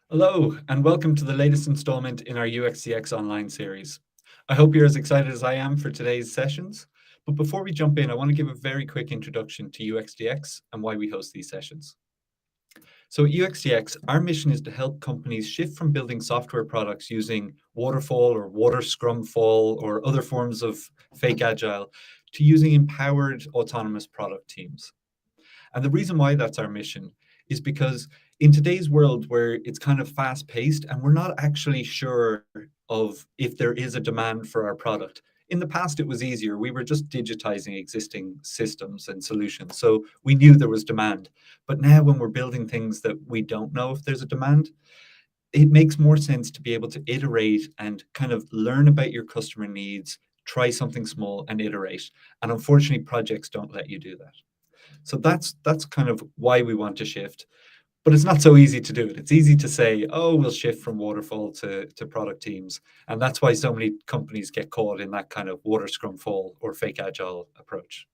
Hello, and welcome to the latest installment in our UXDX online series. I hope you're as excited as I am for today's sessions. But before we jump in, I want to give a very quick introduction to UXDX and why we host these sessions. So at UXDX, our mission is to help companies shift from building software products using waterfall or water scrum fall or other forms of fake agile to using empowered autonomous product teams. And the reason why that's our mission is because in today's world where it's kind of fast paced and we're not actually sure of if there is a demand for our product. In the past, it was easier. We were just digitizing existing systems and solutions. So we knew there was demand. But now, when we're building things that we don't know if there's a demand, it makes more sense to be able to iterate and kind of learn about your customer needs, try something small and iterate. And unfortunately, projects don't let you do that. So that's kind of why we want to shift. But it's not so easy to do it. It's easy to say, oh, we'll shift from waterfall to product teams. And that's why so many companies get caught in that kind of water scrum fall or fake agile approach.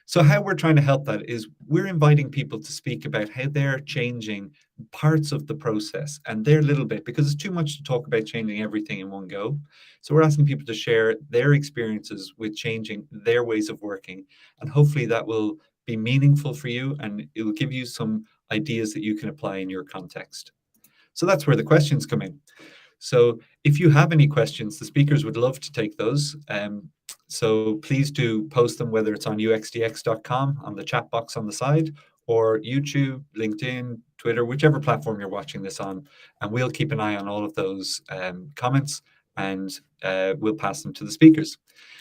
So how we're trying to help that is we're inviting people to speak about how they're changing parts of the process and their little bit, because it's too much to talk about changing everything in one go. So we're asking people to share their experiences with changing their ways of working. And hopefully that will be meaningful for you and it will give you some ideas that you can apply in your context. So that's where the questions come in. So if you have any questions, the speakers would love to take those. So please do post them, whether it's on uxdx.com on the chat box on the side, or YouTube, LinkedIn, Twitter, whichever platform you're watching this on. And we'll keep an eye on all of those comments and we'll pass them to the speakers.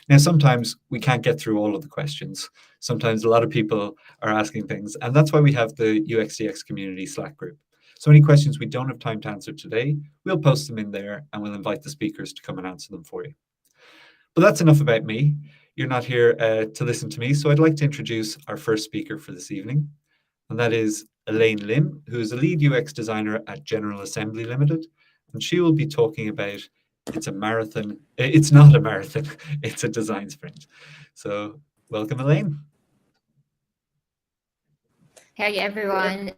Now, sometimes we can't get through all of the questions. Sometimes a lot of people are asking things, and that's why we have the UXDX community Slack group. So any questions we don't have time to answer today, we'll post them in there and we'll invite the speakers to come and answer them for you. But that's enough about me. You're not here to listen to me, so I'd like to introduce our first speaker for this evening, and that is Elaine Lim, who is a lead UX designer at General Assembly Limited, and she will be talking about it's a marathon. It's not a marathon, it's a design sprint. So welcome, Elaine. Hey everyone,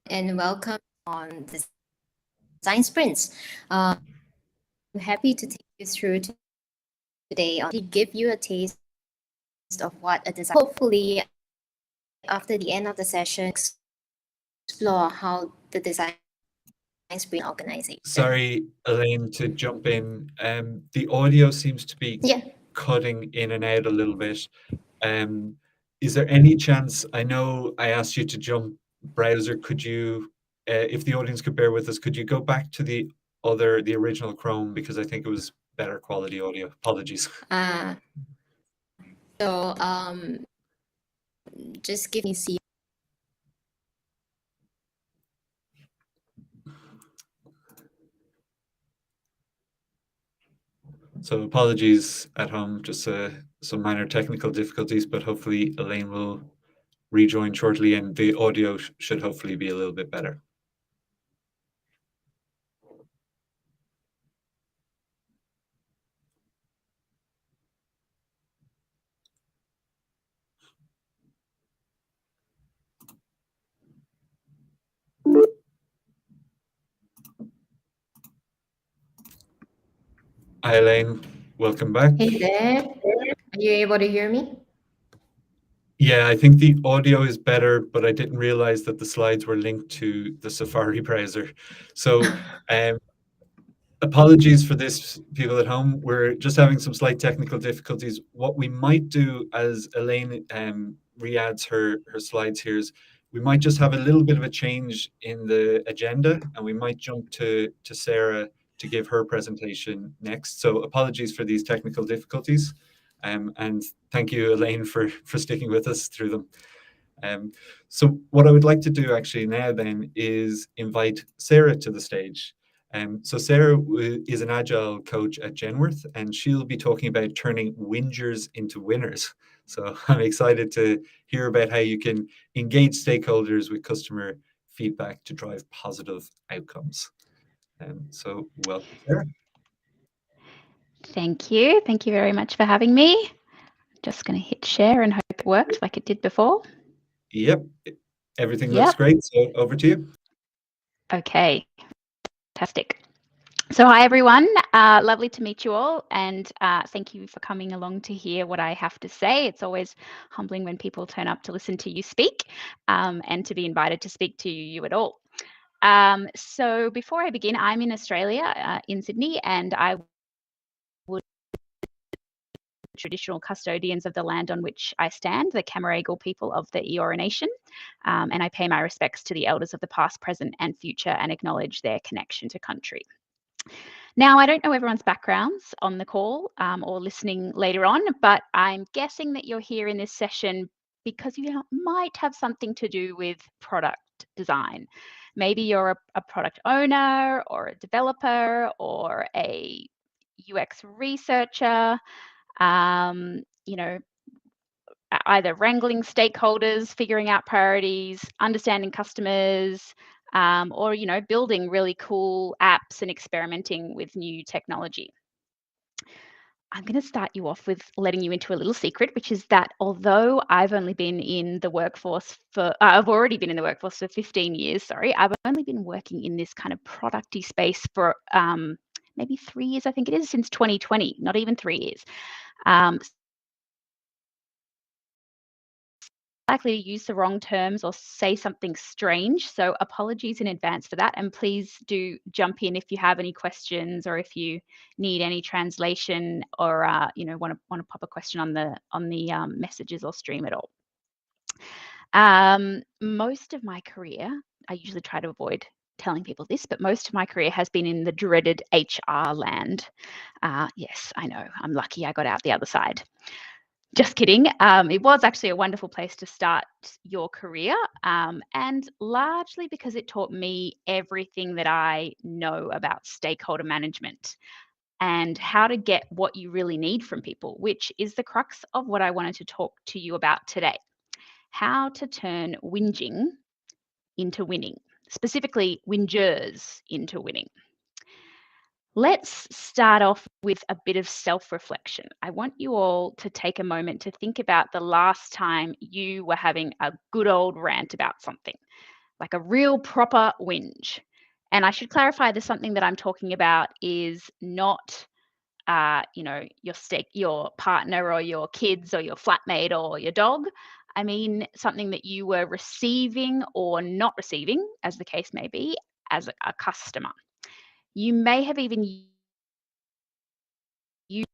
and welcome on Design Sprints. I'm happy to take you through today to give you a taste of what a design. Hopefully, after the end of the session, explore how the design sprint organization. Sorry, Elaine, to jump in. The audio seems to be cutting in and out a little bit. Is there any chance, I know I asked you to jump browser, could you, if the audience could bear with us, could you go back to the original Chrome, because I think it was better quality audio. Apologies. So just give me see. So apologies at home, just some minor technical difficulties, but hopefully Elaine will rejoin shortly and the audio should hopefully be a little bit better. Hi, Elaine. Welcome back. Hey there. Are you able to hear me? Yeah, I think the audio is better, but I didn't realize that the slides were linked to the Safari browser. So apologies for this, people at home. We're just having some slight technical difficulties. What we might do as Elaine re-adds her slides here is we might just have a little bit of a change in the agenda and we might jump to Sarah to give her presentation next. So apologies for these technical difficulties. And thank you, Elaine, for sticking with us through them. So what I would like to do actually now then is invite Sarah to the stage. So Sarah is an agile coach at Genworth, and she'll be talking about turning whingers into winners. So I'm excited to hear about how you can engage stakeholders with customer feedback to drive positive outcomes. So welcome, Sarah. Thank you. Thank you very much for having me. Just going to hit share and hope it worked like it did before. Yep. Everything looks great. So over to you. Okay, fantastic. So hi everyone, lovely to meet you all, and thank you for coming along to hear what I have to say. It's always humbling when people turn up to listen to you speak and to be invited to speak to you at all. So before I begin, I'm in Australia, in Sydney, and I would traditional custodians of the land on which I stand, the Camaragal people of the Eora Nation, and I pay my respects to the elders of the past, present and future and acknowledge their connection to country. Now, I don't know everyone's backgrounds on the call or listening later on, but I'm guessing that you're here in this session because you might have something to do with product design. Maybe you're a product owner or a developer or a UX researcher, you know, either wrangling stakeholders, figuring out priorities, understanding customers, or building really cool apps and experimenting with new technology. I'm going to start you off with letting you into a little secret, which is that although I've only been in the workforce I've already been in the workforce for 15 years, sorry, I've only been working in this kind of producty space for maybe 3 years, I think it is, since 2020, not even 3 years. Likely to use the wrong terms or say something strange, so apologies in advance for that, and please do jump in if you have any questions or if you need any translation or want to pop a question on the messages or stream at all. Most of my career, I usually try to avoid telling people this, but most of my career has been in the dreaded HR land. Yes, I know, I'm lucky I got out the other side. Just kidding. It was actually a wonderful place to start your career, and largely because it taught me everything that I know about stakeholder management and how to get what you really need from people, which is the crux of what I wanted to talk to you about today. How to turn whinging into winning, specifically whingers into winning. Let's start off with a bit of self-reflection. I want you all to take a moment to think about the last time you were having a good old rant about something, like a real proper whinge. And I should clarify that something that I'm talking about is not, your partner or your kids or your flatmate or your dog. I mean something that you were receiving or not receiving, as the case may be, as a customer. You may have even used.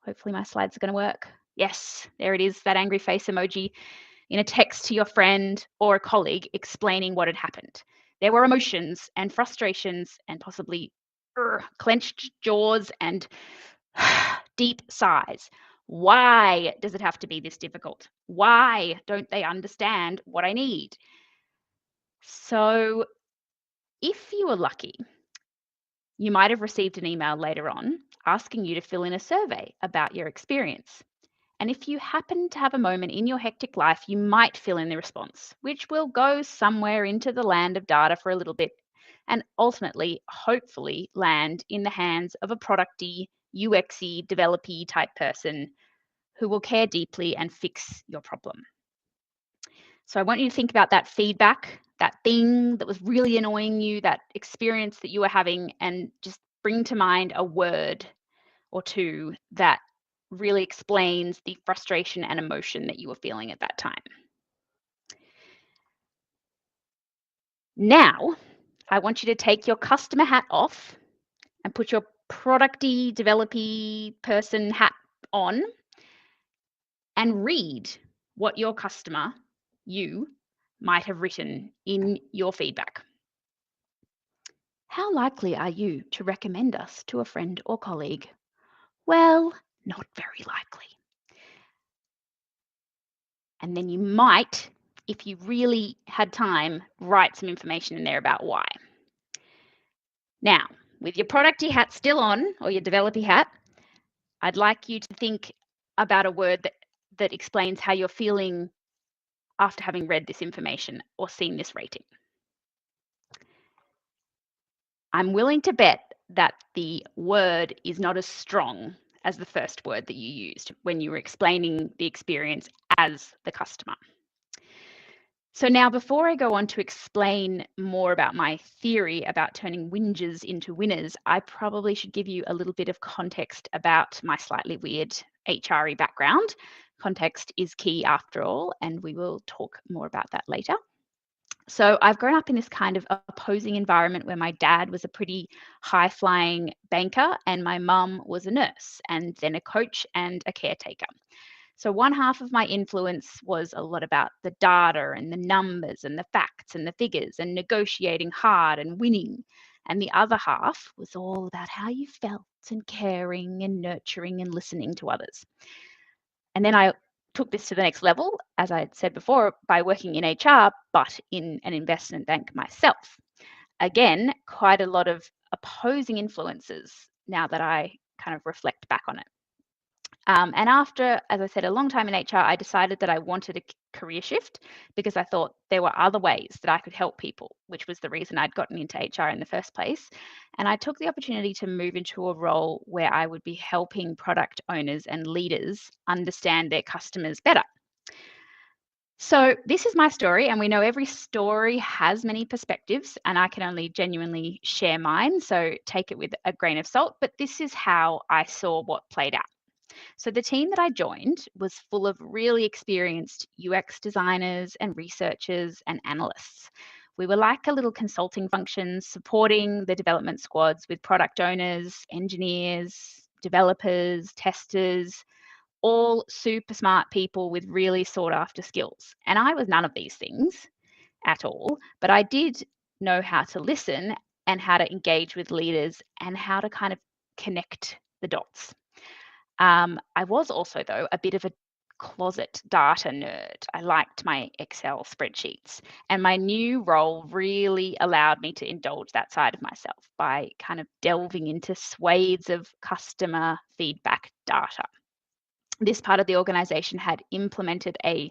Hopefully my slides are going to work. Yes, there it is, that angry face emoji in a text to your friend or a colleague explaining what had happened. There were emotions and frustrations and possibly clenched jaws and deep sighs. Why does it have to be this difficult? Why don't they understand what I need? So if you were lucky, you might have received an email later on asking you to fill in a survey about your experience. And if you happen to have a moment in your hectic life, you might fill in the response, which will go somewhere into the land of data for a little bit and ultimately, hopefully, land in the hands of a producty, UXy, developy type person who will care deeply and fix your problem. So I want you to think about that feedback, that thing that was really annoying you, that experience that you were having, and just bring to mind a word or two that really explains the frustration and emotion that you were feeling at that time. Now, I want you to take your customer hat off and put your producty, developy person hat on and read what your customer, you, might have written in your feedback. How likely are you to recommend us to a friend or colleague? Well, not very likely. And then you might, if you really had time, write some information in there about why. Now, with your producty hat still on, or your developy hat, I'd like you to think about a word that explains how you're feeling after having read this information or seen this rating. I'm willing to bet that the word is not as strong as the first word that you used when you were explaining the experience as the customer. So now, before I go on to explain more about my theory about turning whingers into winners, I probably should give you a little bit of context about my slightly weird HRE background. Context is key after all, and we will talk more about that later. So I've grown up in this kind of opposing environment where my dad was a pretty high-flying banker and my mum was a nurse and then a coach and a caretaker. So one half of my influence was a lot about the data and the numbers and the facts and the figures and negotiating hard and winning. And the other half was all about how you felt and caring and nurturing and listening to others. And then I took this to the next level, as I had said before, by working in HR, but in an investment bank myself. Again, quite a lot of opposing influences now that I kind of reflect back on it. And after, as I said, a long time in HR, I decided that I wanted a career shift because I thought there were other ways that I could help people, which was the reason I'd gotten into HR in the first place. And I took the opportunity to move into a role where I would be helping product owners and leaders understand their customers better. So this is my story, and we know every story has many perspectives, and I can only genuinely share mine, so take it with a grain of salt, but this is how I saw what played out. So the team that I joined was full of really experienced UX designers and researchers and analysts. We were like a little consulting function supporting the development squads with product owners, engineers, developers, testers, all super smart people with really sought after skills. And I was none of these things at all, but I did know how to listen and how to engage with leaders and how to kind of connect the dots. I was also, though, a bit of a closet data nerd. I liked my Excel spreadsheets, and my new role really allowed me to indulge that side of myself by kind of delving into swathes of customer feedback data. This part of the organization had implemented a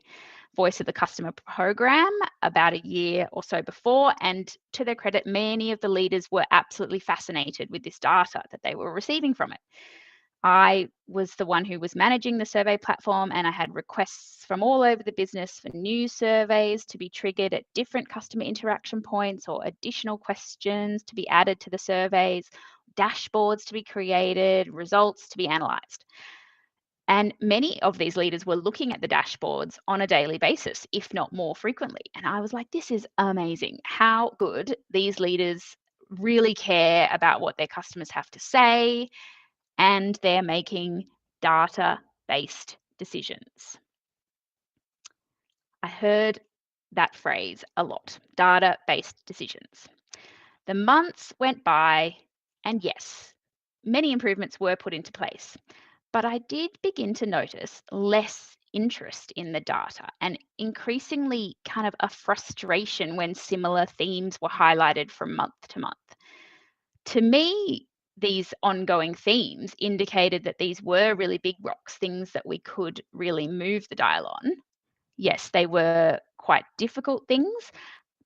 voice of the customer program about a year or so before, and to their credit, many of the leaders were absolutely fascinated with this data that they were receiving from it. I was the one who was managing the survey platform, and I had requests from all over the business for new surveys to be triggered at different customer interaction points or additional questions to be added to the surveys, dashboards to be created, results to be analyzed. And many of these leaders were looking at the dashboards on a daily basis, if not more frequently. And I was like, this is amazing. How good these leaders really care about what their customers have to say, and they're making data-based decisions. I heard that phrase a lot, data-based decisions. The months went by, and yes, many improvements were put into place, but I did begin to notice less interest in the data and increasingly kind of a frustration when similar themes were highlighted from month to month. To me, these ongoing themes indicated that these were really big rocks, things that we could really move the dial on. Yes, they were quite difficult things,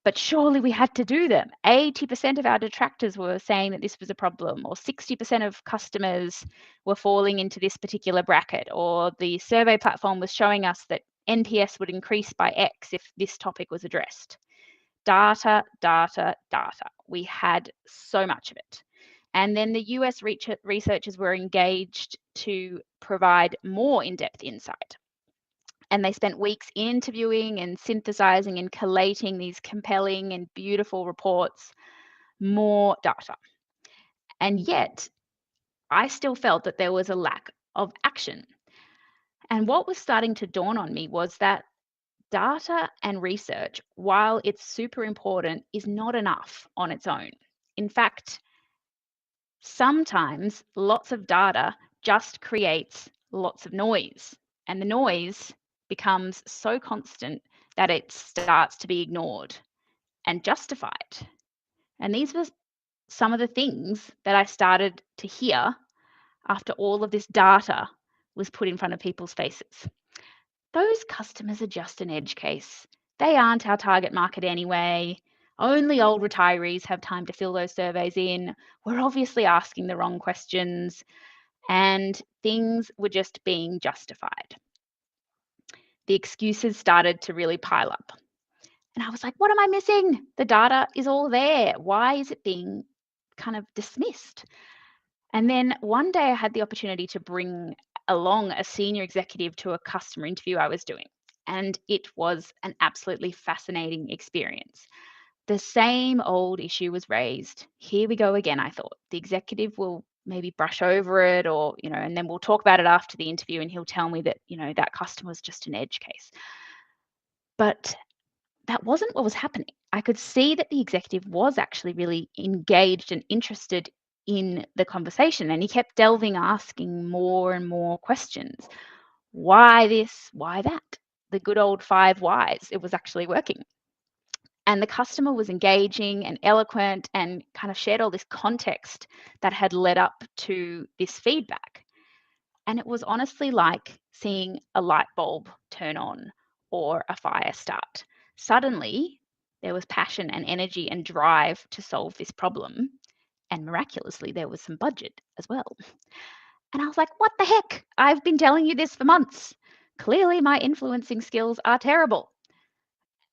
but surely we had to do them. 80% of our detractors were saying that this was a problem, or 60% of customers were falling into this particular bracket, or the survey platform was showing us that NPS would increase by X if this topic was addressed. Data, data, data. We had so much of it. And then the US researchers were engaged to provide more in-depth insight. And they spent weeks interviewing and synthesizing and collating these compelling and beautiful reports, more data. And yet, I still felt that there was a lack of action. And what was starting to dawn on me was that data and research, while it's super important, is not enough on its own. In fact, sometimes lots of data just creates lots of noise, and the noise becomes so constant that it starts to be ignored and justified. And these were some of the things that I started to hear after all of this data was put in front of people's faces. Those customers are just an edge case. They aren't our target market anyway. Only old retirees have time to fill those surveys in. We're obviously asking the wrong questions, and things were just being justified. The excuses started to really pile up. And I was like, what am I missing? The data is all there. Why is it being kind of dismissed? And then one day I had the opportunity to bring along a senior executive to a customer interview I was doing. And it was an absolutely fascinating experience. The same old issue was raised. Here we go again, I thought. The executive will maybe brush over it, or, and then we'll talk about it after the interview and he'll tell me that, that customer was just an edge case. But that wasn't what was happening. I could see that the executive was actually really engaged and interested in the conversation, and he kept delving, asking more and more questions. Why this? Why that? The good old 5 whys. It was actually working. And the customer was engaging and eloquent and kind of shared all this context that had led up to this feedback. And it was honestly like seeing a light bulb turn on or a fire start. Suddenly, there was passion and energy and drive to solve this problem. And miraculously, there was some budget as well. And I was like, what the heck? I've been telling you this for months. Clearly, my influencing skills are terrible.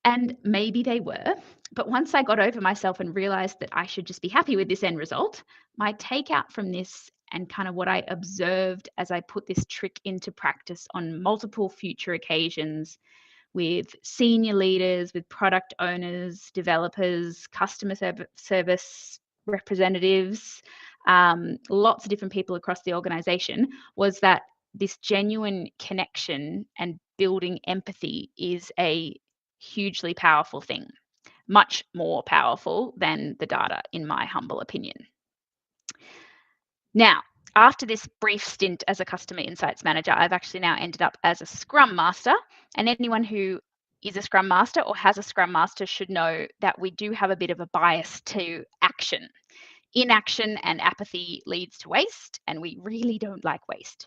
And maybe they were. But once I got over myself and realized that I should just be happy with this end result, my takeout from this and kind of what I observed as I put this trick into practice on multiple future occasions with senior leaders, with product owners, developers, customer service representatives, lots of different people across the organization, was that this genuine connection and building empathy is a hugely powerful thing, much more powerful than the data, in my humble opinion. Now, after this brief stint as a customer insights manager, I've actually now ended up as a Scrum Master. And anyone who is a Scrum Master or has a Scrum Master should know that we do have a bit of a bias to action. Inaction and apathy leads to waste, and we really don't like waste.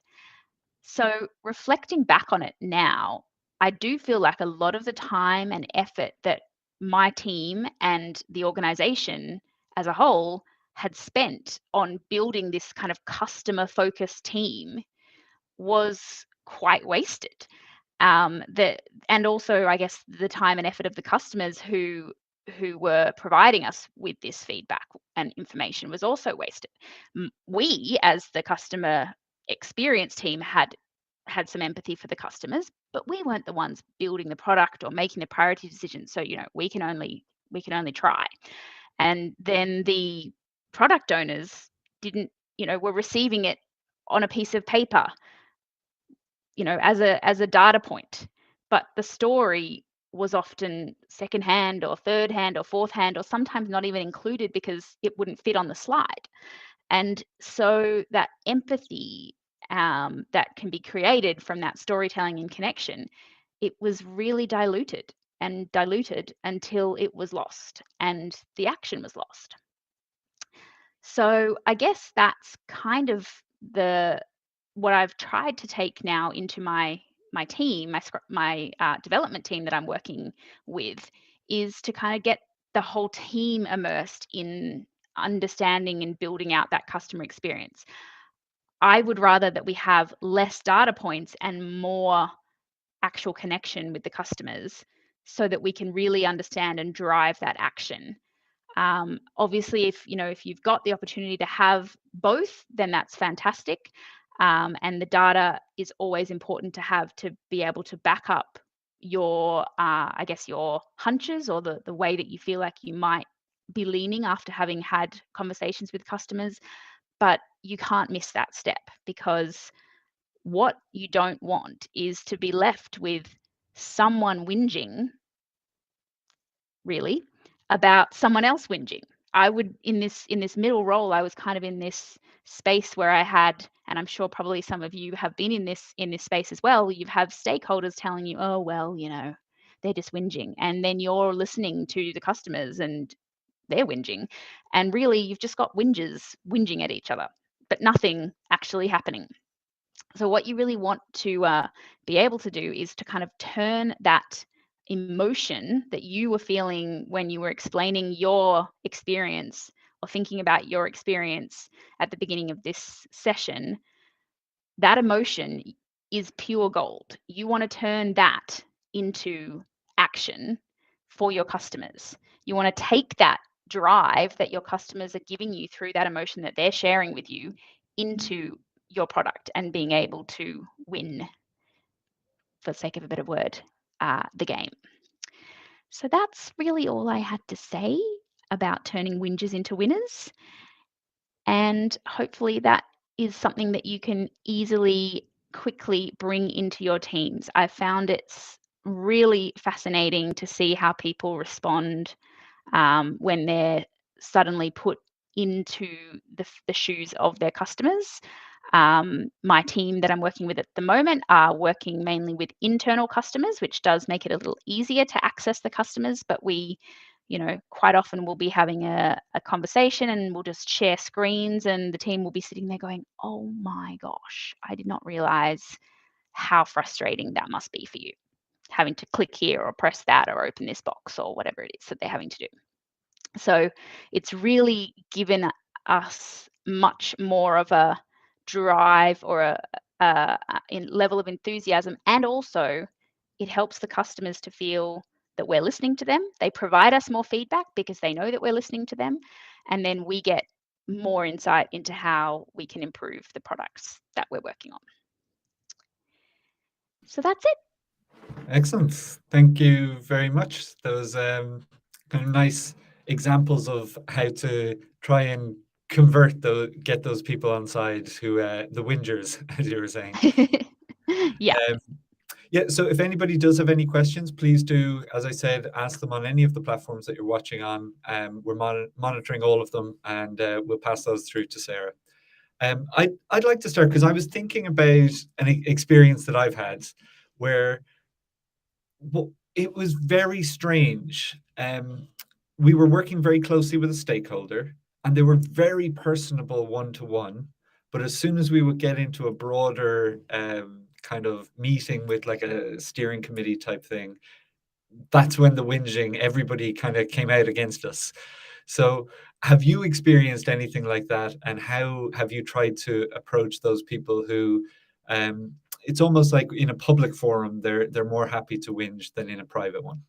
So reflecting back on it now, I do feel like a lot of the time and effort that my team and the organization as a whole had spent on building this kind of customer focused team was quite wasted. And also, I guess, the time and effort of the customers who were providing us with this feedback and information was also wasted. We, as the customer experience team, had some empathy for the customers, but we weren't the ones building the product or making the priority decisions. So, we can only try. And then the product owners didn't, were receiving it on a piece of paper, as a data point, but the story was often secondhand or third hand or fourth hand, or sometimes not even included because it wouldn't fit on the slide. And so that empathy that can be created from that storytelling and connection, it was really diluted until it was lost and the action was lost. So I guess that's kind of what I've tried to take now into my team, my development team that I'm working with, is to kind of get the whole team immersed in understanding and building out that customer experience. I would rather that we have less data points and more actual connection with the customers so that we can really understand and drive that action. Obviously, if you've got the opportunity to have both, then that's fantastic. And the data is always important to have to be able to back up your, I guess, your hunches or the way that you feel like you might be leaning after having had conversations with customers. But you can't miss that step, because what you don't want is to be left with someone whinging, really, about someone else whinging. I would, in this middle role, I was kind of in this space where I had, and I'm sure probably some of you have been in this space as well, you have stakeholders telling you, oh, well, they're just whinging. And then you're listening to the customers and they're whinging. And really, you've just got whingers whinging at each other, but nothing actually happening. So what you really want to be able to do is to kind of turn that emotion that you were feeling when you were explaining your experience or thinking about your experience at the beginning of this session. That emotion is pure gold. You want to turn that into action for your customers. You want to take that drive that your customers are giving you through that emotion that they're sharing with you into your product and being able to win, for the sake of a better word, the game. So that's really all I had to say about turning whingers into winners. And hopefully that is something that you can easily, quickly bring into your teams. I found it's really fascinating to see how people respond when they're suddenly put into the shoes of their customers. My team that I'm working with at the moment are working mainly with internal customers, which does make it a little easier to access the customers, but we quite often we'll be having a conversation and we'll just share screens and the team will be sitting there going, oh my gosh, I did not realize how frustrating that must be for you, having to click here or press that or open this box or whatever it is that they're having to do. So it's really given us much more of a drive or a level of enthusiasm, and also it helps the customers to feel that we're listening to them. They provide us more feedback because they know that we're listening to them, and then we get more insight into how we can improve the products that we're working on. So that's it. Excellent. Thank you very much. Those kind of nice examples of how to try and get those people on side who the whingers, as you were saying. Yeah. Yeah, so if anybody does have any questions, please do, as I said, ask them on any of the platforms that you're watching on. We're monitoring all of them, and we'll pass those through to Sarah. I'd like to start because I was thinking about an experience that I've had where it was very strange. We were working very closely with a stakeholder, and they were very personable one-to-one. But as soon as we would get into a broader kind of meeting with like a steering committee type thing, that's when the whinging, everybody kind of came out against us. So have you experienced anything like that? And how have you tried to approach those people who it's almost like in a public forum, they're more happy to whinge than in a private one?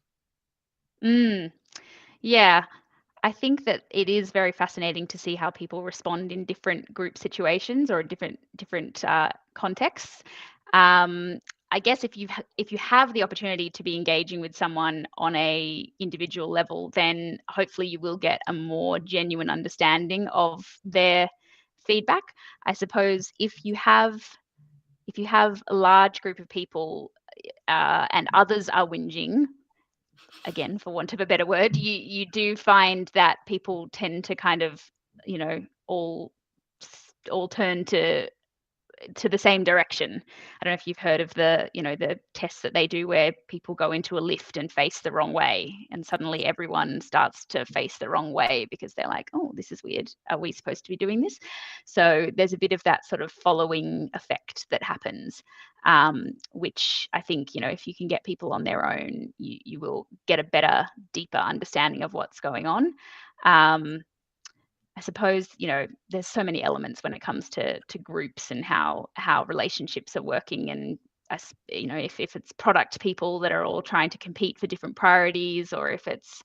Yeah. I think that it is very fascinating to see how people respond in different group situations or different contexts. I guess if you have the opportunity to be engaging with someone on a individual level, then hopefully you will get a more genuine understanding of their feedback. I suppose if you have a large group of people and others are whinging, again, for want of a better word, you do find that people tend to kind of, all turn to the same direction. I don't know if you've heard of the tests that they do where people go into a lift and face the wrong way, and suddenly everyone starts to face the wrong way because they're like, oh, this is weird. Are we supposed to be doing this? So there's a bit of that sort of following effect that happens, which I think, if you can get people on their own, you will get a better, deeper understanding of what's going on. I suppose, there's so many elements when it comes to groups and how relationships are working. And if it's product people that are all trying to compete for different priorities, or if it's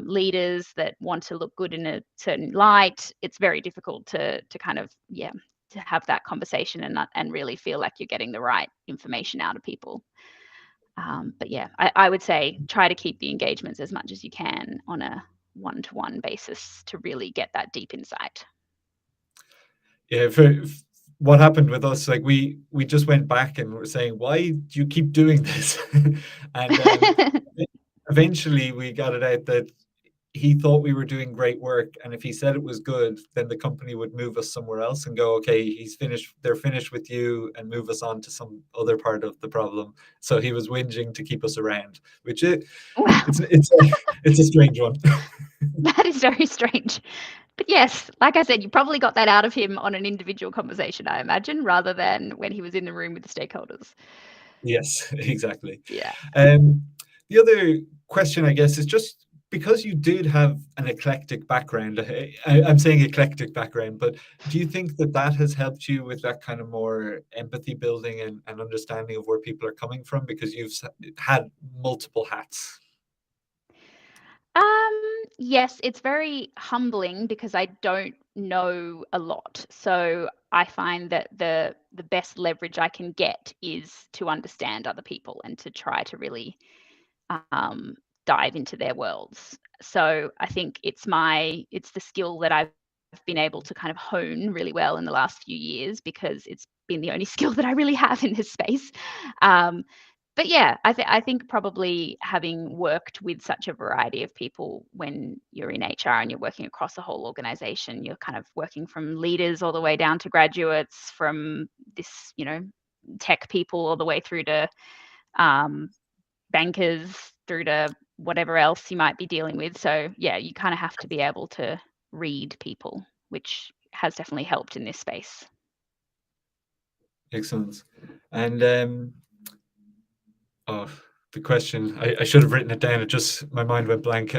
leaders that want to look good in a certain light, it's very difficult to kind of, to have that conversation and really feel like you're getting the right information out of people. But yeah, I would say try to keep the engagements as much as you can on a one-to-one basis to really get that deep insight. Yeah, what happened with us, like we just went back and were saying, why do you keep doing this? And eventually we got it out that he thought we were doing great work, and if he said it was good, then the company would move us somewhere else and go, okay, they're finished with you, and move us on to some other part of the problem. So he was whinging to keep us around, which Wow. it's a strange one. That is very strange. But yes, like I said, you probably got that out of him on an individual conversation, I imagine, rather than when he was in the room with the stakeholders. Yes, exactly. Yeah. The other question, I guess, is just because you did have an eclectic background. I'm saying eclectic background, but do you think that has helped you with that kind of more empathy building and understanding of where people are coming from, because you've had multiple hats? Yes, it's very humbling because I don't know a lot. So I find that the best leverage I can get is to understand other people and to try to really dive into their worlds. So I think it's the skill that I've been able to kind of hone really well in the last few years, because it's been the only skill that I really have in this space. But yeah, I think probably having worked with such a variety of people when you're in HR and you're working across a whole organization, you're kind of working from leaders all the way down to graduates, from this, tech people all the way through to bankers, through to whatever else you might be dealing with. So yeah, you kind of have to be able to read people, which has definitely helped in this space. Excellent. And oh, the question, I should have written it down. My mind went blank.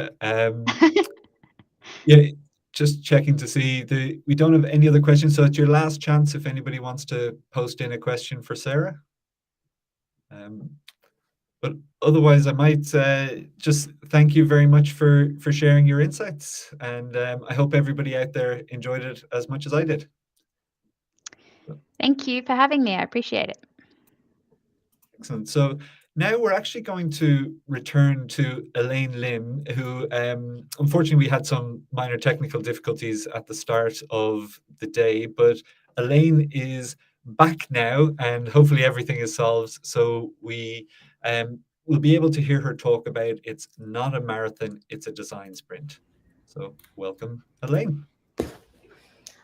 Yeah, just checking to see we don't have any other questions. So it's your last chance if anybody wants to post in a question for Sarah. But otherwise, I might just thank you very much for sharing your insights. And I hope everybody out there enjoyed it as much as I did. Thank you for having me. I appreciate it. Excellent. So now we're actually going to return to Elaine Lim, who unfortunately we had some minor technical difficulties at the start of the day, but Elaine is back now and hopefully everything is solved. So we will be able to hear her talk about it's not a marathon, it's a design sprint. So welcome, Elaine.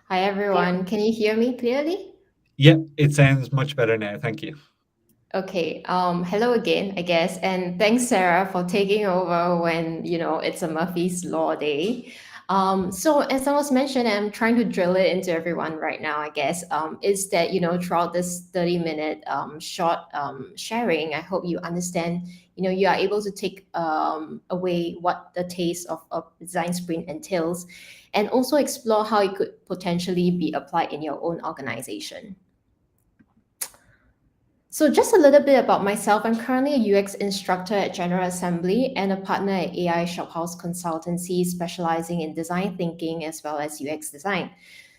Hi, everyone. Can you hear me clearly? Yep, it sounds much better now. Thank you. Okay. Hello again, I guess, and thanks, Sarah, for taking over when it's a Murphy's Law day. So as I was mentioning, I'm trying to drill it into everyone right now, I guess. Is that throughout this 30-minute short sharing, I hope you understand. You are able to take away what the taste of design sprint entails, and also explore how it could potentially be applied in your own organization. So just a little bit about myself. I'm currently a UX instructor at General Assembly and a partner at AI Shophouse Consultancy, specializing in design thinking as well as UX design.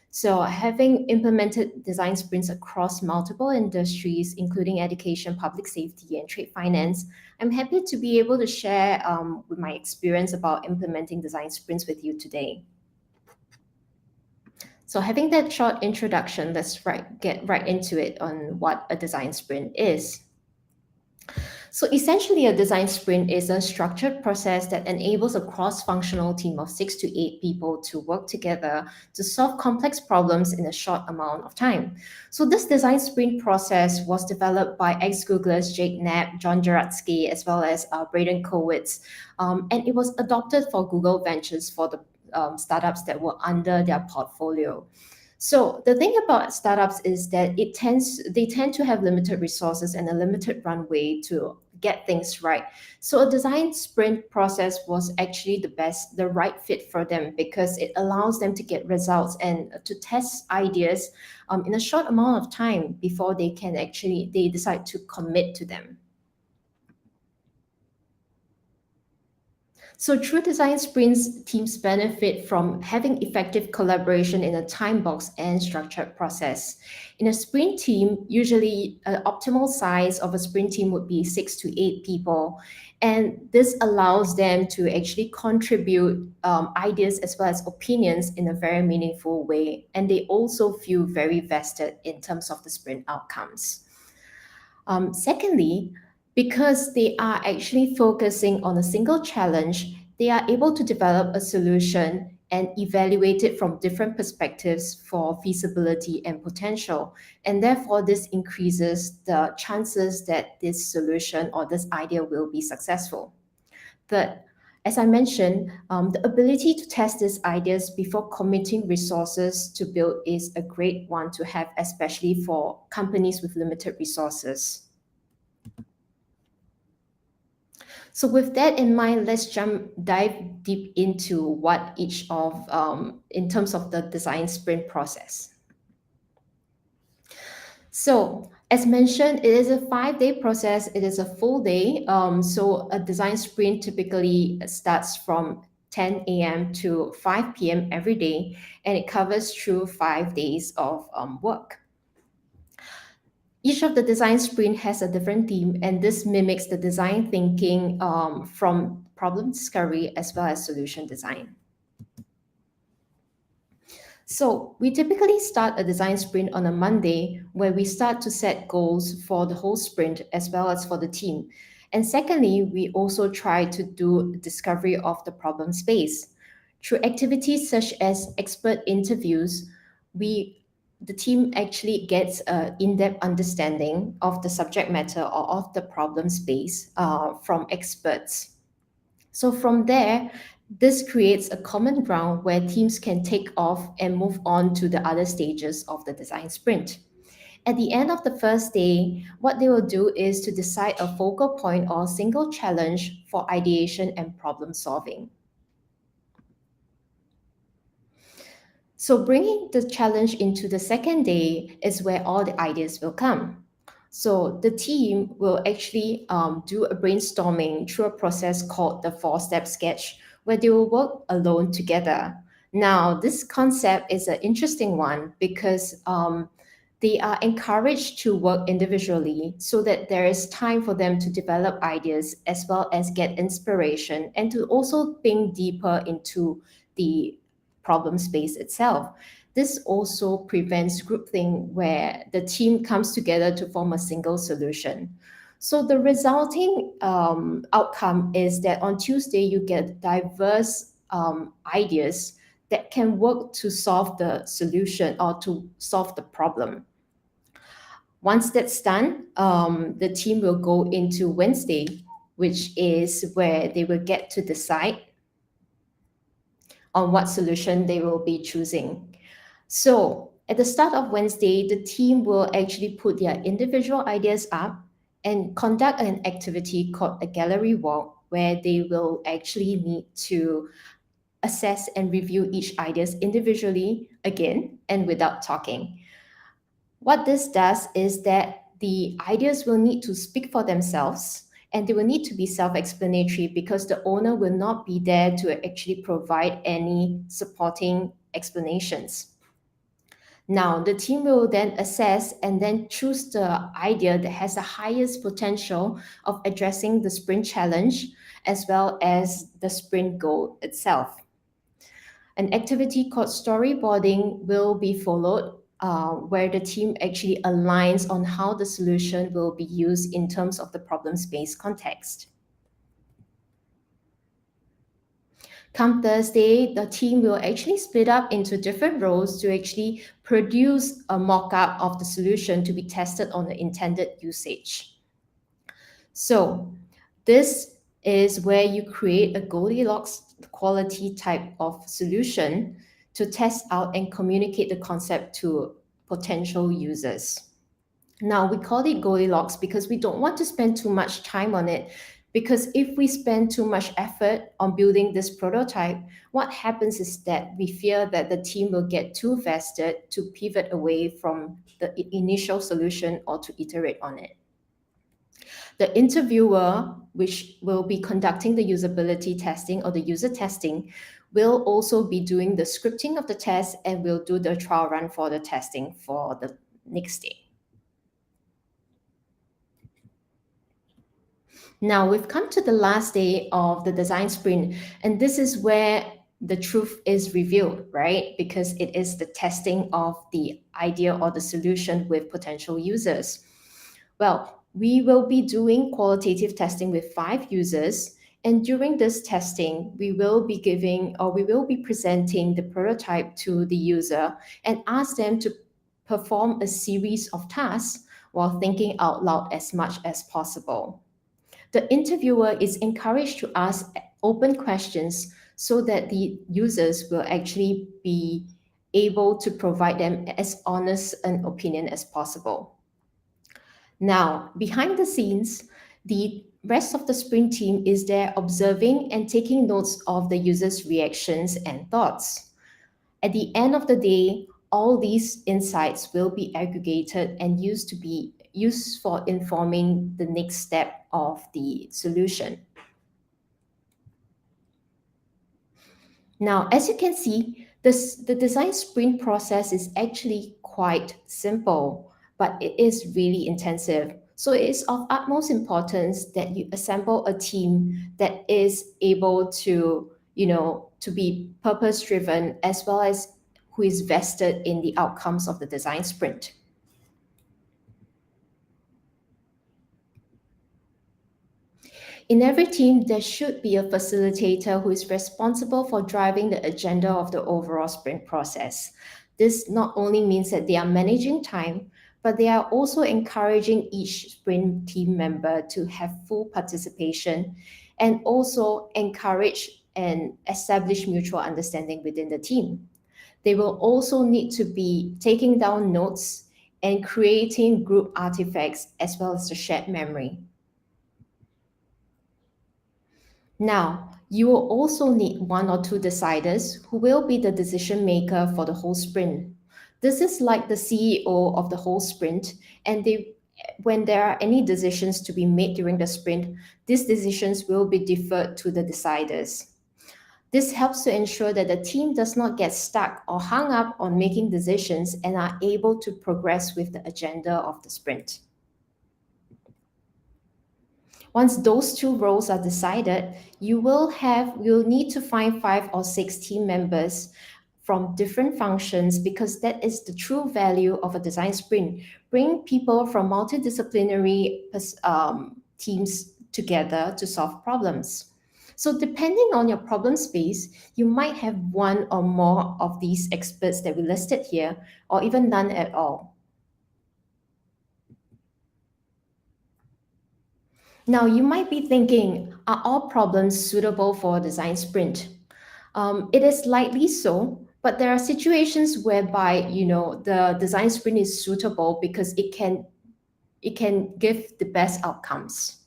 So having implemented design sprints across multiple industries, including education, public safety, and trade finance, I'm happy to be able to share with my experience about implementing design sprints with you today. So having that short introduction, let's get right into it on what a design sprint is. So essentially, a design sprint is a structured process that enables a cross-functional team of 6 to 8 people to work together to solve complex problems in a short amount of time. So this design sprint process was developed by ex-Googlers Jake Knapp, John Jaratsky, as well as Braden Kowitz, and it was adopted for Google Ventures for the startups that were under their portfolio. So the thing about startups is that they tend to have limited resources and a limited runway to get things right. So a design sprint process was actually the right fit for them, because it allows them to get results and to test ideas in a short amount of time before they decide to commit to them. So through design sprints, teams benefit from having effective collaboration in a time box and structured process. In a sprint team, usually an optimal size of a sprint team would be 6 to 8 people. And this allows them to actually contribute ideas as well as opinions in a very meaningful way. And they also feel very vested in terms of the sprint outcomes. Secondly, because they are actually focusing on a single challenge, they are able to develop a solution and evaluate it from different perspectives for feasibility and potential. And therefore, this increases the chances that this solution or this idea will be successful. Third, as I mentioned, the ability to test these ideas before committing resources to build is a great one to have, especially for companies with limited resources. So with that in mind, let's dive deep into what each of, in terms of the design sprint process. So As mentioned, it is a 5-day process. It is a full day. So a design sprint typically starts from 10 a.m. to 5 p.m. every day, and it covers through 5 days of work. Each of the design sprint has a different theme, and this mimics the design thinking from problem discovery as well as solution design. So we typically start a design sprint on a Monday where we start to set goals for the whole sprint as well as for the team. And secondly, we also try to do discovery of the problem space. Through activities such as expert interviews, the team actually gets an in-depth understanding of the subject matter or of the problem space from experts. So from there, this creates a common ground where teams can take off and move on to the other stages of the design sprint. At the end of the first day, what they will do is to decide a focal point or single challenge for ideation and problem solving. So bringing the challenge into the second day is where all the ideas will come. So the team will actually do a brainstorming through a process called the 4-step sketch, where they will work alone together. Now, this concept is an interesting one because they are encouraged to work individually so that there is time for them to develop ideas as well as get inspiration and to also think deeper into the problem space itself. This also prevents groupthink where the team comes together to form a single solution. So the resulting outcome is that on Tuesday, you get diverse ideas that can work to solve the solution or to solve the problem. Once that's done, the team will go into Wednesday, which is where they will get to decide on what solution they will be choosing. So at the start of Wednesday, the team will actually put their individual ideas up and conduct an activity called a gallery walk, where they will actually need to assess and review each ideas individually again and without talking. What this does is that the ideas will need to speak for themselves and they will need to be self-explanatory because the owner will not be there to actually provide any supporting explanations. Now, the team will then assess and then choose the idea that has the highest potential of addressing the sprint challenge as well as the sprint goal itself. An activity called storyboarding will be followed, where the team actually aligns on how the solution will be used in terms of the problem space context. Come Thursday, the team will actually split up into different roles to actually produce a mock-up of the solution to be tested on the intended usage. So this is where you create a Goldilocks quality type of solution to test out and communicate the concept to potential users. Now, we call it Goldilocks because we don't want to spend too much time on it, because if we spend too much effort on building this prototype, what happens is that we fear that the team will get too vested to pivot away from the initial solution or to iterate on it. The interviewer, which will be conducting the usability testing or the user testing, will also be doing the scripting of the test and will do the trial run for the testing for the next day. Now we've come to the last day of the design sprint, and this is where the truth is revealed, right? Because it is the testing of the idea or the solution with potential users. Well, we will be doing qualitative testing with 5 users, and during this testing, we will be presenting the prototype to the user and ask them to perform a series of tasks while thinking out loud as much as possible. The interviewer is encouraged to ask open questions so that the users will actually be able to provide them as honest an opinion as possible. Now, behind the scenes, the rest of the sprint team is there observing and taking notes of the users' reactions and thoughts. At the end of the day, all these insights will be aggregated and used used for informing the next step of the solution. Now, as you can see, the design sprint process is actually quite simple, but it is really intensive. So it is of utmost importance that you assemble a team that is able to, to be purpose-driven, as well as who is vested in the outcomes of the design sprint. In every team, there should be a facilitator who is responsible for driving the agenda of the overall sprint process. This not only means that they are managing time, but they are also encouraging each sprint team member to have full participation and also encourage and establish mutual understanding within the team. They will also need to be taking down notes and creating group artifacts as well as the shared memory. Now, you will also need one or two deciders who will be the decision maker for the whole sprint. This is like the CEO of the whole sprint, and when there are any decisions to be made during the sprint, these decisions will be deferred to the deciders. This helps to ensure that the team does not get stuck or hung up on making decisions and are able to progress with the agenda of the sprint. Once those two roles are decided, you'll need to find 5 or 6 team members from different functions, because that is the true value of a design sprint. Bring people from multidisciplinary teams together to solve problems. So depending on your problem space, you might have one or more of these experts that we listed here, or even none at all. Now, you might be thinking, are all problems suitable for a design sprint? It is likely so, but there are situations whereby, the design sprint is suitable because it can give the best outcomes.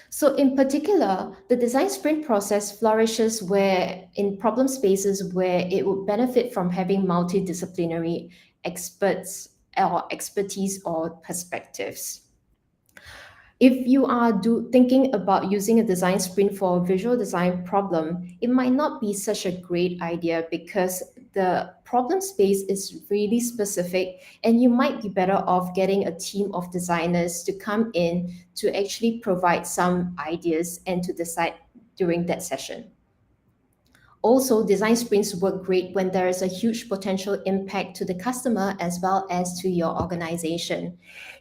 So in particular, the design sprint process flourishes in problem spaces where it would benefit from having multidisciplinary experts or expertise or perspectives. If you are thinking about using a design sprint for a visual design problem, it might not be such a great idea because the problem space is really specific, and you might be better off getting a team of designers to come in to actually provide some ideas and to decide during that session. Also, design sprints work great when there is a huge potential impact to the customer as well as to your organization.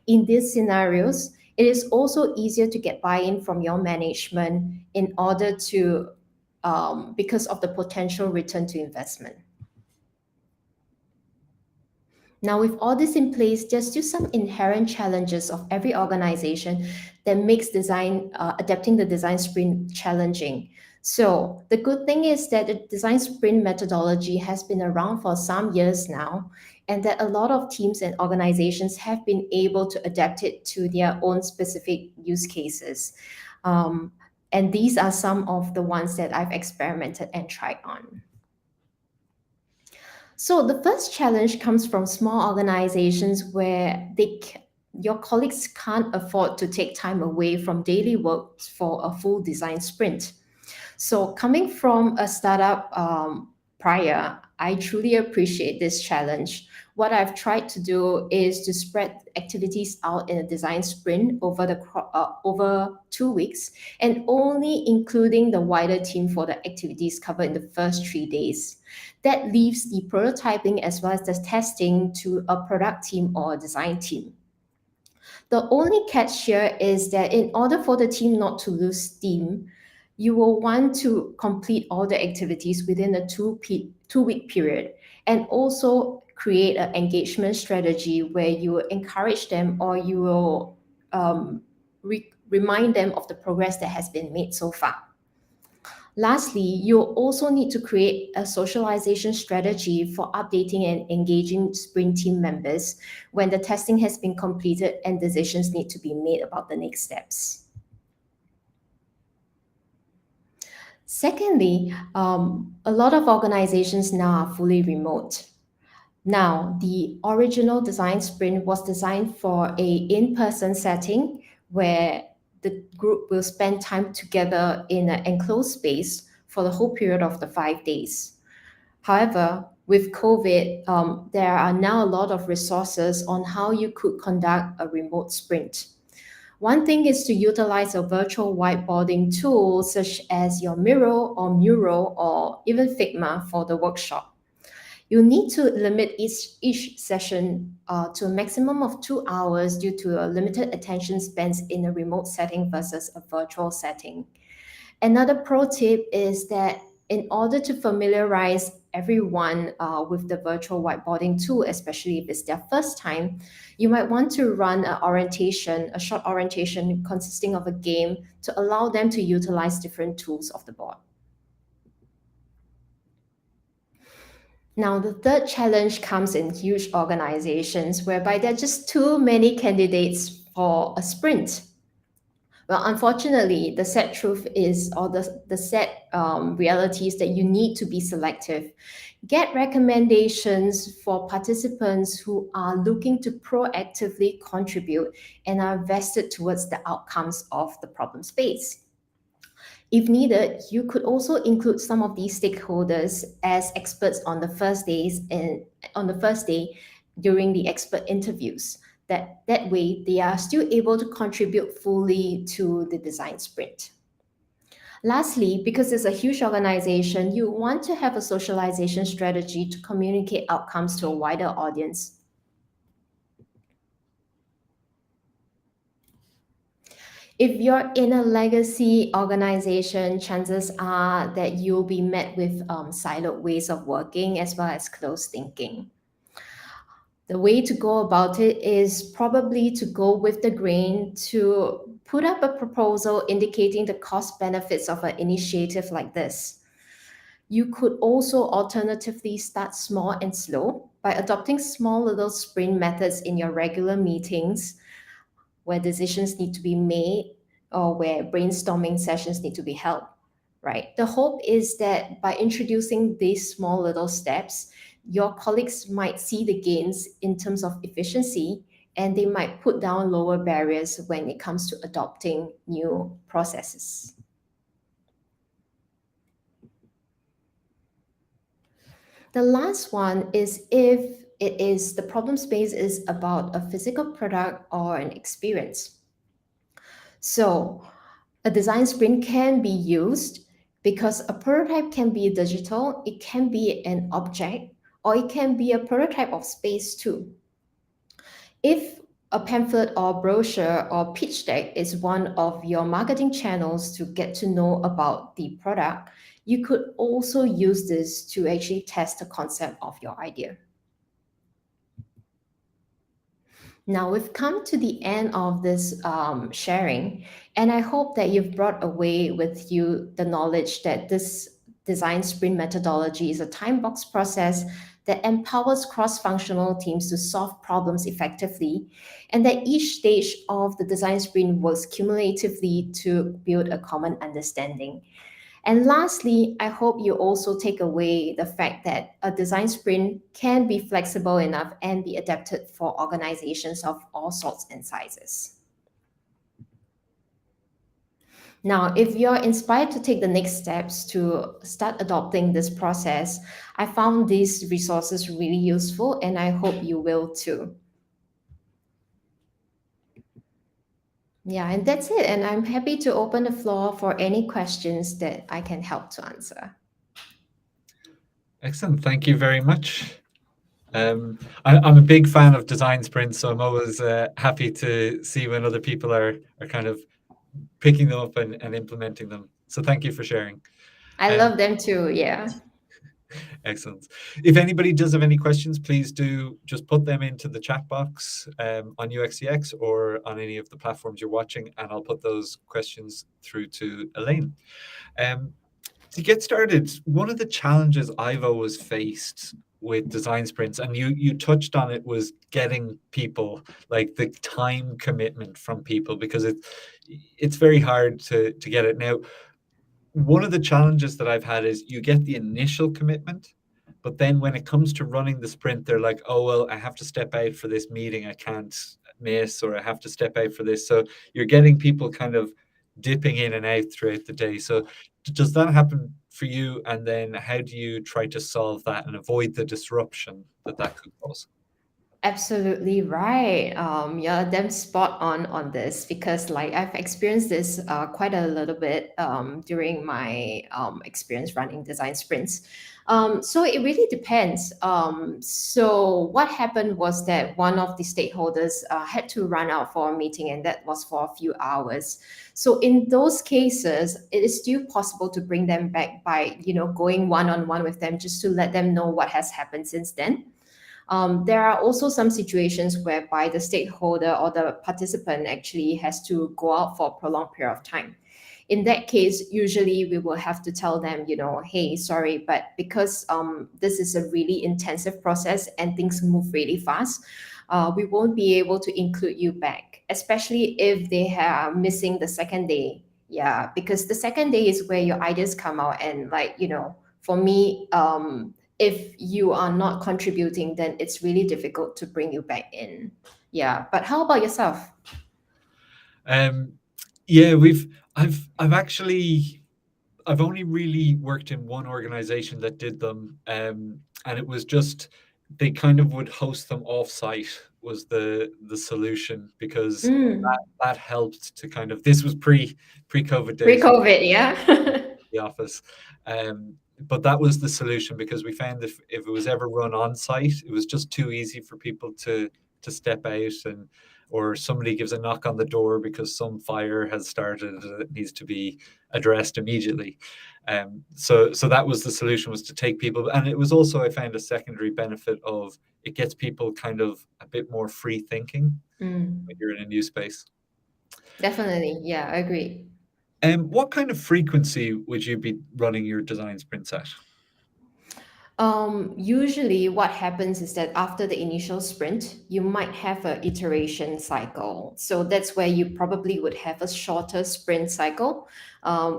In these scenarios, it is also easier to get buy-in from your management in order to, because of the potential return to investment. Now, with all this in place, there's still some inherent challenges of every organization that makes adapting the design sprint challenging. So the good thing is that the design sprint methodology has been around for some years now, and that a lot of teams and organizations have been able to adapt it to their own specific use cases. And these are some of the ones that I've experimented and tried on. So the first challenge comes from small organizations where your colleagues can't afford to take time away from daily work for a full design sprint. So coming from a startup prior, I truly appreciate this challenge. What I've tried to do is to spread activities out in a design sprint over 2 weeks, and only including the wider team for the activities covered in the first 3 days. That leaves the prototyping as well as the testing to a product team or a design team. The only catch here is that in order for the team not to lose steam, you will want to complete all the activities within a 2-week period, and also create an engagement strategy where you will encourage them, or you will remind them of the progress that has been made so far. Lastly, you'll also need to create a socialization strategy for updating and engaging sprint team members when the testing has been completed and decisions need to be made about the next steps. Secondly, a lot of organizations now are fully remote. Now, the original design sprint was designed for a in-person setting where the group will spend time together in an enclosed space for the whole period of the 5 days. However, with COVID, there are now a lot of resources on how you could conduct a remote sprint. One thing is to utilize a virtual whiteboarding tool such as your Miro or Mural or even Figma for the workshop. You need to limit each session to a maximum of 2 hours due to a limited attention spans in a remote setting versus a virtual setting. Another pro tip is that in order to familiarize everyone with the virtual whiteboarding tool, especially if it's their first time, you might want to run a short orientation consisting of a game to allow them to utilize different tools of the board. Now, the third challenge comes in huge organizations whereby there are just too many candidates for a sprint. Well, unfortunately, the sad truth is, or the sad reality is that you need to be selective. Get recommendations for participants who are looking to proactively contribute and are vested towards the outcomes of the problem space. If needed, you could also include some of these stakeholders as experts on the first day during the expert interviews. That way, they are still able to contribute fully to the design sprint. Lastly, because it's a huge organization, you want to have a socialization strategy to communicate outcomes to a wider audience. If you're in a legacy organization, chances are that you'll be met with siloed ways of working as well as closed thinking. The way to go about it is probably to go with the grain, to put up a proposal indicating the cost benefits of an initiative like this. You could also alternatively start small and slow by adopting small little sprint methods in your regular meetings where decisions need to be made or where brainstorming sessions need to be held, right? The hope is that by introducing these small little steps, your colleagues might see the gains in terms of efficiency and they might put down lower barriers when it comes to adopting new processes. The last one is if the problem space is about a physical product or an experience. So a design sprint can be used because a prototype can be digital, it can be an object, or it can be a prototype of space too. If a pamphlet or brochure or pitch deck is one of your marketing channels to get to know about the product, you could also use this to actually test the concept of your idea. Now we've come to the end of this sharing, and I hope that you've brought away with you the knowledge that this design sprint methodology is a time box process that empowers cross-functional teams to solve problems effectively, and that each stage of the design sprint works cumulatively to build a common understanding. And lastly, I hope you also take away the fact that a design sprint can be flexible enough and be adapted for organizations of all sorts and sizes. Now, if you're inspired to take the next steps to start adopting this process, I found these resources really useful and I hope you will too. Yeah, and that's it. And I'm happy to open the floor for any questions that I can help to answer. Excellent. Thank you very much. I'm a big fan of design sprints, so I'm always happy to see when other people are kind of picking them up and implementing them. So thank you for sharing. I love them too, yeah. Excellent. If anybody does have any questions, please do just put them into the chat box on UXDX or on any of the platforms you're watching, and I'll put those questions through to Elaine. To get started, one of the challenges I've always faced with design sprints, and you touched on it, was getting people, like the time commitment from people, because it's very hard to get it. Now, one of the challenges that I've had is you get the initial commitment, But then when it comes to running the sprint, they're like, oh, well, I have to step out for this meeting I can't miss, or I have to step out for this. So you're getting people kind of dipping in and out throughout the day. So does that happen for you? And then how do you try to solve that and avoid the disruption that that could cause? Absolutely right. You're damn spot on this, because like I've experienced this quite a little bit during my experience running design sprints. So it really depends. So what happened was that one of the stakeholders had to run out for a meeting, and that was for a few hours. So in those cases, it is still possible to bring them back by going one-on-one with them, just to let them know what has happened since then. There are also some situations whereby the stakeholder or the participant actually has to go out for a prolonged period of time. In that case, usually we will have to tell them, hey, sorry, but because this is a really intensive process and things move really fast, we won't be able to include you back, especially if they are missing the second day. Yeah, because the second day is where your ideas come out. And for me, if you are not contributing, then it's really difficult to bring you back in. Yeah. But how about yourself? Yeah, I've only really worked in one organization that did them, and it was just they kind of would host them off-site was the solution, because that helped to kind of, this was pre-COVID days. Pre-COVID, yeah. The office. But that was the solution, because we found if it was ever run on site, it was just too easy for people to step out, and or somebody gives a knock on the door because some fire has started that needs to be addressed immediately. So that was the solution, was to take people. And it was also, I found, a secondary benefit of it gets people kind of a bit more free thinking when you're in a new space. Definitely. Yeah, I agree. What kind of frequency would you be running your design sprints at? Usually what happens is that after the initial sprint, you might have an iteration cycle. So that's where you probably would have a shorter sprint cycle.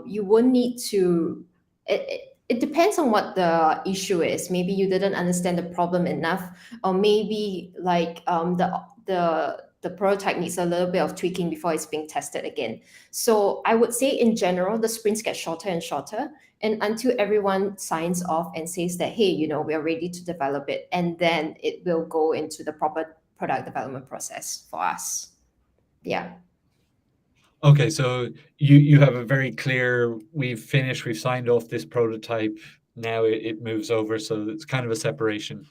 You won't need to, it depends on what the issue is. Maybe you didn't understand the problem enough, or maybe like the prototype needs a little bit of tweaking before it's being tested again. So I would say in general, the sprints get shorter and shorter, and until everyone signs off and says that, hey, we are ready to develop it, and then it will go into the proper product development process for us. Yeah. Okay, so you have a very clear, we've finished, we've signed off this prototype, now it moves over, so it's kind of a separation.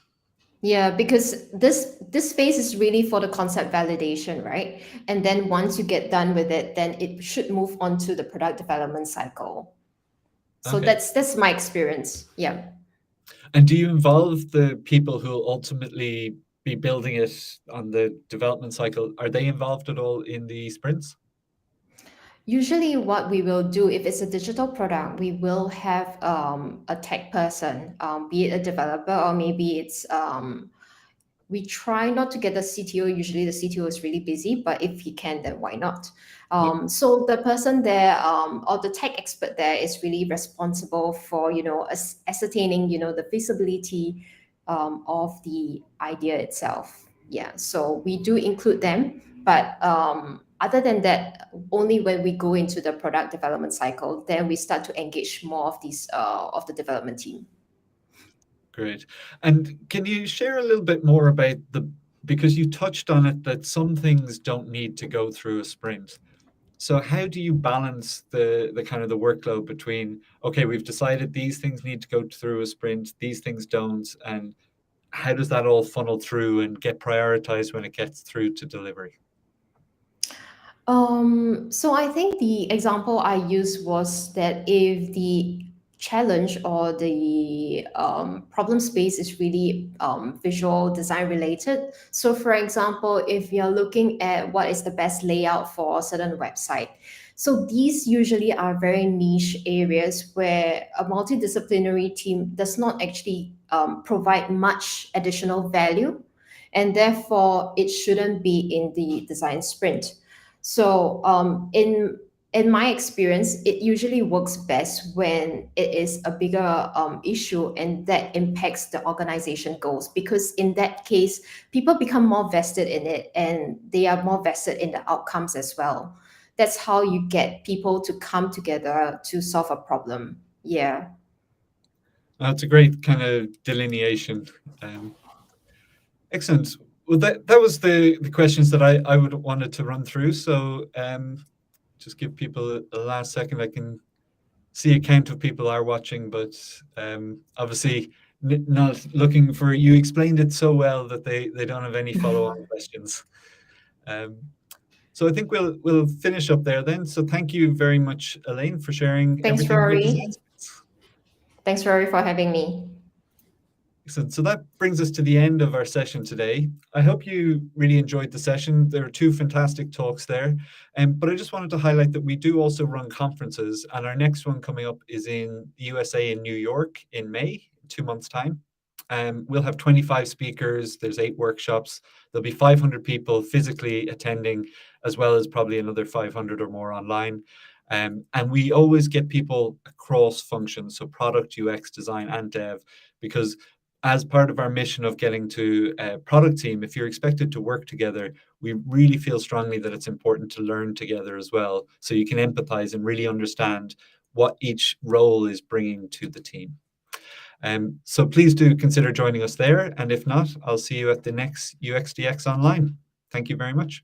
Yeah, because this phase is really for the concept validation, right? And then once you get done with it, then it should move on to the product development cycle. So Okay. that's my experience. Yeah. And do you involve the people who will ultimately be building it on the development cycle? Are they involved at all in the sprints? Usually what we will do, if it's a digital product, we will have a tech person, be it a developer, or maybe it's we try not to get the CTO. Usually the CTO is really busy, but if he can, then why not? So the person there, or the tech expert there, is really responsible for ascertaining the feasibility of the idea itself. Yeah, so we do include them, but other than that, only when we go into the product development cycle, then we start to engage more of these of the development team. Great. And can you share a little bit more about because you touched on it, that some things don't need to go through a sprint. So how do you balance the kind of the workload between, okay, we've decided these things need to go through a sprint, these things don't, and how does that all funnel through and get prioritized when it gets through to delivery? So I think the example I used was that if the challenge or the problem space is really visual design related. So for example, if you're looking at what is the best layout for a certain website, so these usually are very niche areas where a multidisciplinary team does not actually provide much additional value, and therefore it shouldn't be in the design sprint. So in in my experience, it usually works best when it is a bigger issue and that impacts the organization goals, because in that case, people become more vested in it and they are more vested in the outcomes as well. That's how you get people to come together to solve a problem. Yeah. That's a great kind of delineation. Excellent. Well, that was the questions that I would wanted to run through. So just give people a last second. I can see a count of people are watching, but obviously not looking for, you explained it so well that they don't have any follow-on questions. So I think we'll finish up there then. So thank you very much, Elaine, for sharing Thanks, everything about Rory. design sprints. Thanks, Rory, for having me. Excellent. So that brings us to the end of our session today. I hope you really enjoyed the session. There are two fantastic talks there. But I just wanted to highlight that we do also run conferences, and our next one coming up is in the USA in New York in May, 2 months' time. We'll have 25 speakers. There's 8 workshops. There'll be 500 people physically attending, as well as probably another 500 or more online. And we always get people across functions, so product, UX, design, and dev, because as part of our mission of getting to a product team, if you're expected to work together, we really feel strongly that it's important to learn together as well, so you can empathize and really understand what each role is bringing to the team. So please do consider joining us there. And if not, I'll see you at the next UXDX online. Thank you very much.